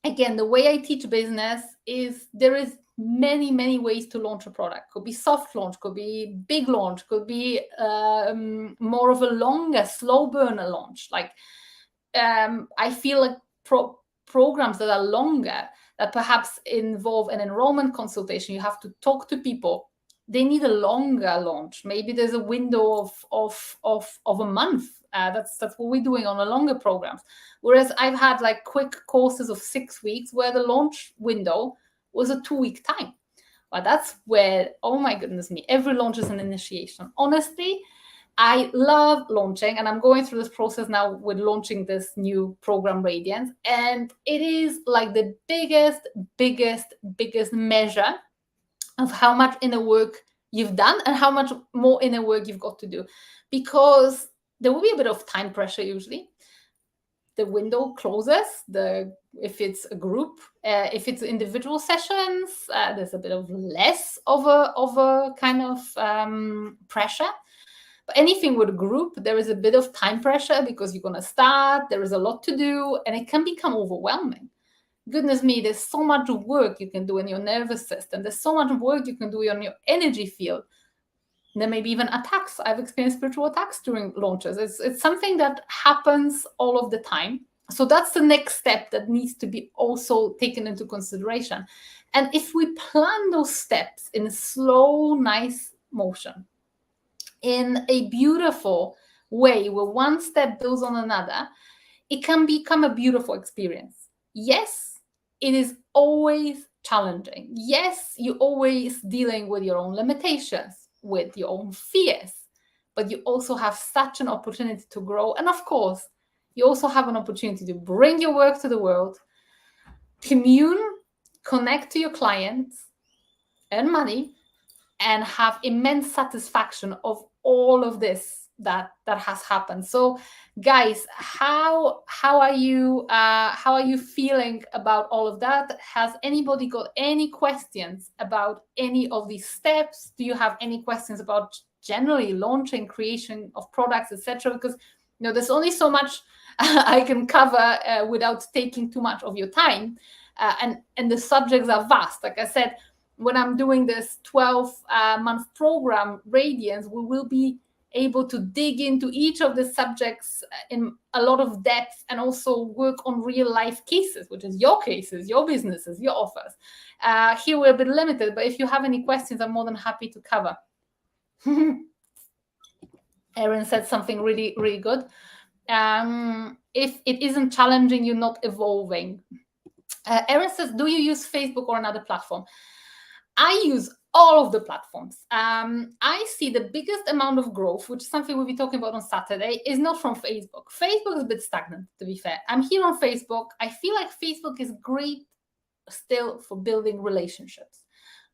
Again, the way I teach business is there is many ways to launch a product. Could be soft launch, could be big launch, could be more of a longer, slow burner launch. Like I feel like programs that are longer, that perhaps involve an enrollment consultation, you have to talk to people, they need a longer launch. Maybe there's a window of a month. That's what we're doing on a longer programs. Whereas I've had like quick courses of 6 weeks where the launch window was a 2-week time. But that's where, oh my goodness me, every launch is an initiation. Honestly, I love launching, and I'm going through this process now with launching this new program, Radiance. And it is like the biggest measure of how much inner work you've done and how much more inner work you've got to do. Because there will be a bit of time pressure usually. The window closes, if it's a group, if it's individual sessions, there's a bit of less of a kind of pressure. But anything with a group, there is a bit of time pressure because you're going to start, there is a lot to do, and it can become overwhelming. Goodness me, there's so much work you can do in your nervous system. There's so much work you can do on your energy field. There may be even attacks. I've experienced spiritual attacks during launches. It's something that happens all of the time. So that's the next step that needs to be also taken into consideration. And if we plan those steps in a slow, nice motion, in a beautiful way where one step builds on another, it can become a beautiful experience. Yes, it is always challenging. Yes, you're always dealing with your own limitations, with your own fears, but you also have such an opportunity to grow. And of course, you also have an opportunity to bring your work to the world, commune, connect to your clients, earn money, and have immense satisfaction of all of this that has happened. So guys, how are you feeling about all of that? Has anybody got any questions about any of these steps? Do you have any questions about generally launching, creation of products, etc.? Because there's only so much I can cover without taking too much of your time, and the subjects are vast. Like I said, when I'm doing this 12-month program, Radiance, we will be able to dig into each of the subjects in a lot of depth and also work on real life cases, which is your cases, your businesses, your offers. Here we're a bit limited, but if you have any questions, I'm more than happy to cover. Erin said something really, really good. If it isn't challenging you, not evolving. Erin says, do you use Facebook or another platform? I use all of the platforms. I see the biggest amount of growth, which is something we'll be talking about on Saturday, is not from Facebook. Facebook is a bit stagnant, to be fair. I'm here on Facebook. I feel like Facebook is great still for building relationships.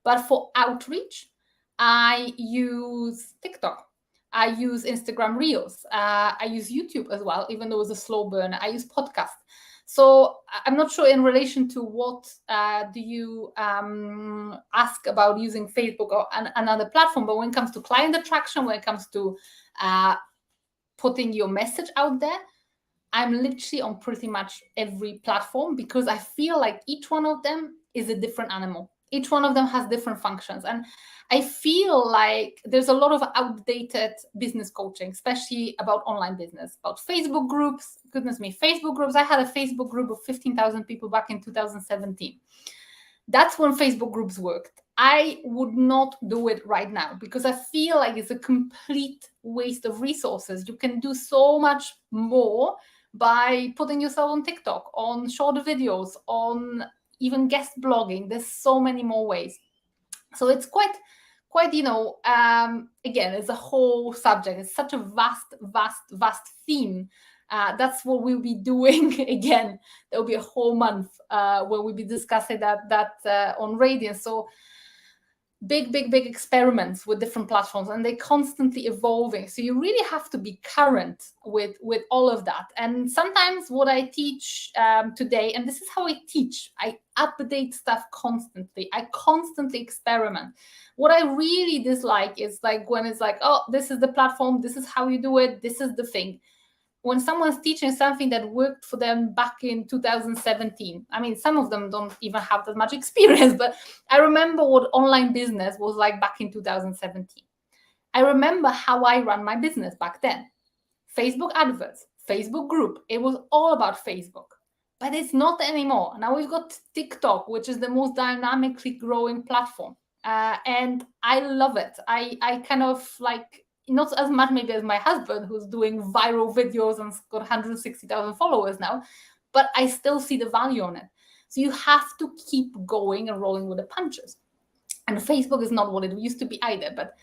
But for outreach, I use TikTok. I use Instagram Reels. I use YouTube as well, even though it's a slow burner. I use podcast. So I'm not sure in relation to what do you ask about using Facebook or another platform, but when it comes to client attraction, when it comes to putting your message out there, I'm literally on pretty much every platform because I feel like each one of them is a different animal. Each one of them has different functions. And I feel like there's a lot of outdated business coaching, especially about online business, about Facebook groups. Goodness me, Facebook groups. I had a Facebook group of 15,000 people back in 2017. That's when Facebook groups worked. I would not do it right now because I feel like it's a complete waste of resources. You can do so much more by putting yourself on TikTok, on short videos, on even guest blogging. There's so many more ways. So it's quite, again, it's a whole subject. It's such a vast theme. That's what we'll be doing again. There'll be a whole month where we'll be discussing that on Radiance. So big experiments with different platforms, and they're constantly evolving. So you really have to be current with all of that. And sometimes what I teach today, and this is how I teach, I update stuff constantly. I constantly experiment. What I really dislike is like when it's like, oh, this is the platform, this is how you do it, this is the thing. When someone's teaching something that worked for them back in 2017, I mean, some of them don't even have that much experience, but I remember what online business was like back in 2017. I remember how I ran my business back then. Facebook adverts, Facebook group, it was all about Facebook, but it's not anymore. Now we've got TikTok, which is the most dynamically growing platform. And I love it. I kind of like, not as much maybe as my husband, who's doing viral videos and got 160,000 followers now, but I still see the value on it. So you have to keep going and rolling with the punches. And Facebook is not what it used to be either, but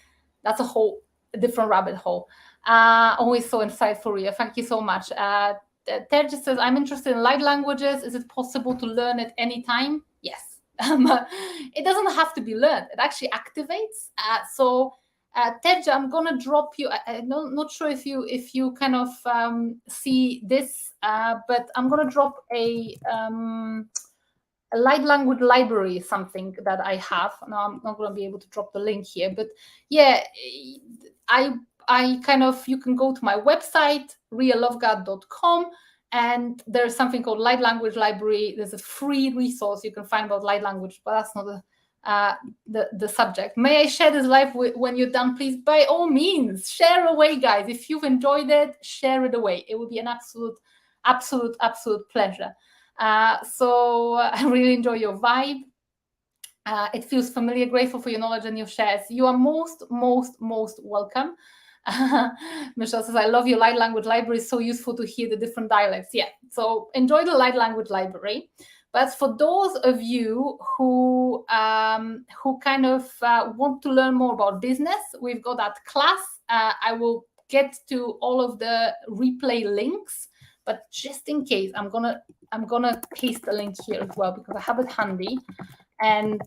that's a whole different rabbit hole. Always so insightful, Ria. Thank you so much. Terje says, I'm interested in light languages. Is it possible to learn at any time? Yes. It doesn't have to be learned. It actually activates. Terje, I'm gonna drop you. I'm not sure if you kind of see this, but I'm gonna drop a light language library, something that I have. Now I'm not gonna be able to drop the link here, but yeah, I kind of, you can go to my website, rialovegard.com, and there's something called Light Language Library. There's a free resource you can find about light language, but that's not the subject. May I share this live when you're done, please? By all means, share away, guys. If you've enjoyed it, share it away. It will be an absolute pleasure. So I really enjoy your vibe. It feels familiar. Grateful for your knowledge and your shares. You are most welcome. Michelle says, I love your light language library. It's so useful to hear the different dialects. Yeah, so enjoy the light language library. But for those of you who kind of want to learn more about business, we've got that class. I will get to all of the replay links, but just in case, I'm gonna paste the link here as well because I have it handy. And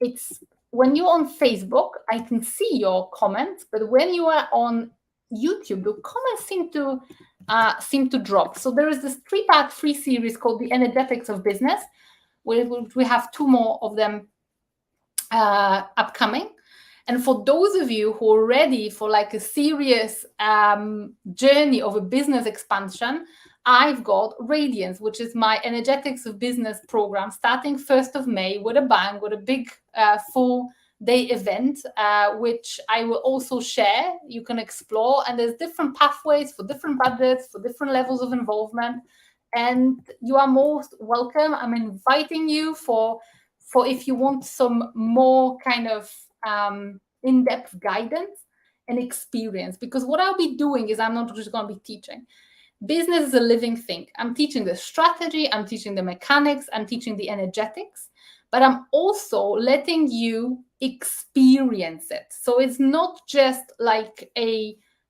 it's, when you're on Facebook, I can see your comments, but when you are on YouTube, the comments seem to drop. So there is this 3-part free series called The Energetics of Business, where we have 2 more of them upcoming. And for those of you who are ready for like a serious journey of a business expansion, I've got Radiance, which is my Energetics of Business program, starting 1st of May with a bang, with a big full day event, which I will also share. You can explore, and there's different pathways for different budgets, for different levels of involvement, and you are most welcome. I'm inviting you for if you want some more kind of in-depth guidance and experience, because what I'll be doing is I'm not just going to be teaching. Business is a living thing. I'm teaching the strategy, I'm teaching the mechanics, I'm teaching the energetics, but I'm also letting you experience it. So it's not just like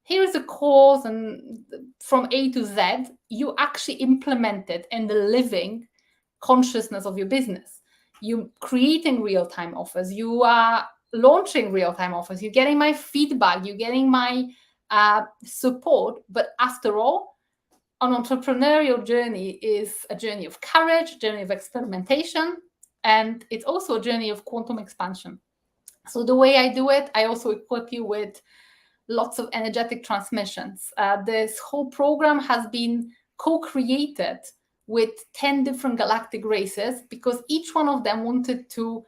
here's a course and from A to Z. You actually implement it in the living consciousness of your business. You're creating real-time offers. You are launching real-time offers. You're getting my feedback. You're getting my support. But after all, an entrepreneurial journey is a journey of courage, a journey of experimentation, and it's also a journey of quantum expansion. So the way I do it, I also equip you with lots of energetic transmissions. This whole program has been co-created with 10 different galactic races because each one of them wanted to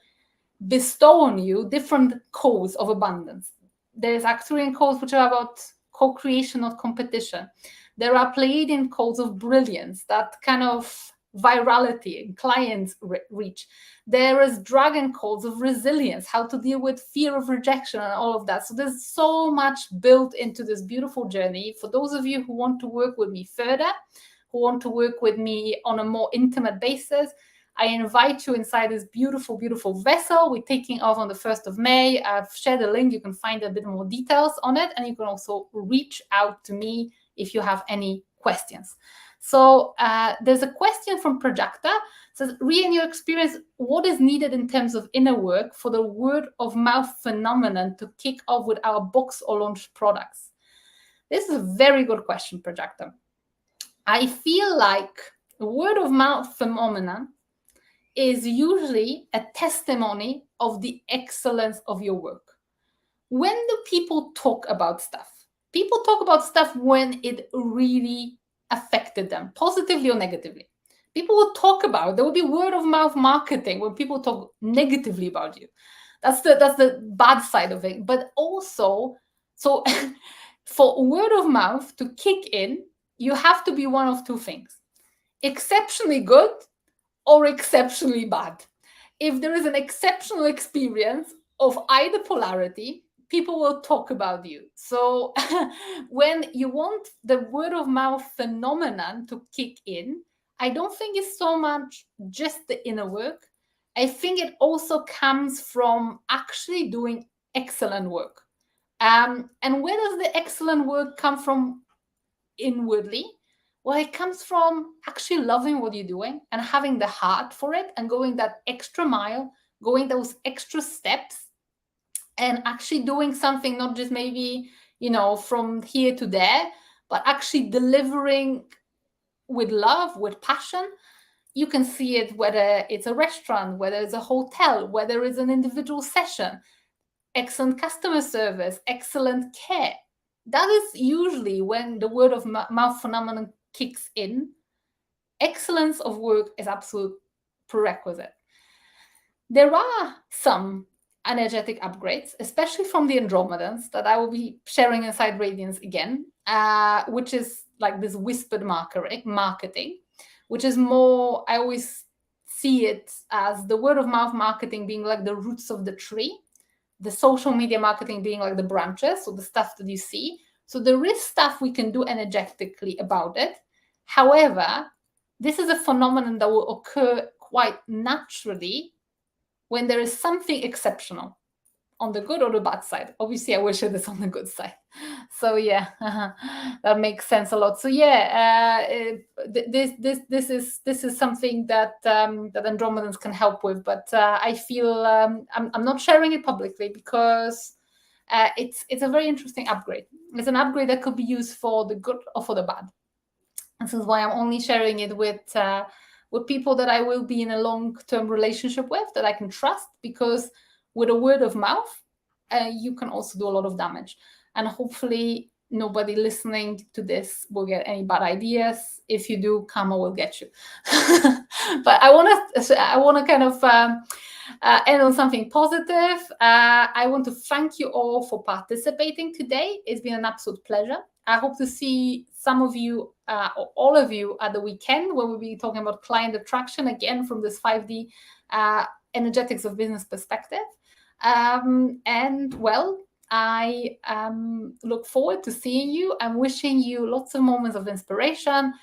bestow on you different codes of abundance. There's Arcturian codes which are about co-creation, not competition. There are Pleiadian codes of brilliance, that kind of virality and clients reach. There is dragon codes of resilience, how to deal with fear of rejection and all of that. So there's so much built into this beautiful journey. For those of you who want to work with me further, who want to work with me on a more intimate basis, I invite you inside this beautiful, beautiful vessel. We're taking off on the 1st of May. I've shared a link. You can find a bit more details on it. And you can also reach out to me if you have any questions. So there's a question from Prajakta. It says, Ria, in your experience, what is needed in terms of inner work for the word of mouth phenomenon to kick off with our box or launch products? This is a very good question, Prajakta. I feel like the word of mouth phenomenon is usually a testimony of the excellence of your work. When do people talk about stuff? People talk about stuff when it really affected them, positively or negatively. People will talk about, there will be word of mouth marketing when people talk negatively about you. That's the bad side of it. But also, so for word of mouth to kick in, you have to be one of two things: exceptionally good or exceptionally bad. If there is an exceptional experience of either polarity, people will talk about you. So when you want the word of mouth phenomenon to kick in, I don't think it's so much just the inner work. I think it also comes from actually doing excellent work. And where does the excellent work come from inwardly? Well, it comes from actually loving what you're doing and having the heart for it and going that extra mile, going those extra steps, and actually doing something not just maybe, from here to there, but actually delivering with love, with passion. You can see it whether it's a restaurant, whether it's a hotel, whether it's an individual session, excellent customer service, excellent care. That is usually when the word of mouth phenomenon kicks in. Excellence of work is absolute prerequisite. There are some energetic upgrades, especially from the Andromedans, that I will be sharing inside Radiance again, which is like this whispered marketing, which is more, I always see it as the word of mouth marketing being like the roots of the tree, the social media marketing being like the branches, so the stuff that you see. So there is stuff we can do energetically about it. However, this is a phenomenon that will occur quite naturally when there is something exceptional on the good or the bad side. Obviously, I wish it is on the good side. So yeah, that makes sense a lot. So yeah, this is something that that Andromedans can help with. But I feel I'm not sharing it publicly because it's a very interesting upgrade. It's an upgrade that could be used for the good or for the bad. This is why I'm only sharing it with people that I will be in a long-term relationship with, that I can trust, because with a word of mouth, you can also do a lot of damage. And hopefully nobody listening to this will get any bad ideas. If you do, karma will get you. But I want to kind of end on something positive. I want to thank you all for participating today. It's been an absolute pleasure. I hope to see some of you or all of you at the weekend, where we'll be talking about client attraction again from this 5D energetics of business perspective. And well, I look forward to seeing you. I'm wishing you lots of moments of inspiration,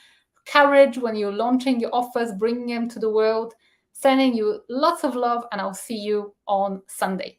courage when you're launching your offers, bringing them to the world, sending you lots of love, and I'll see you on Sunday.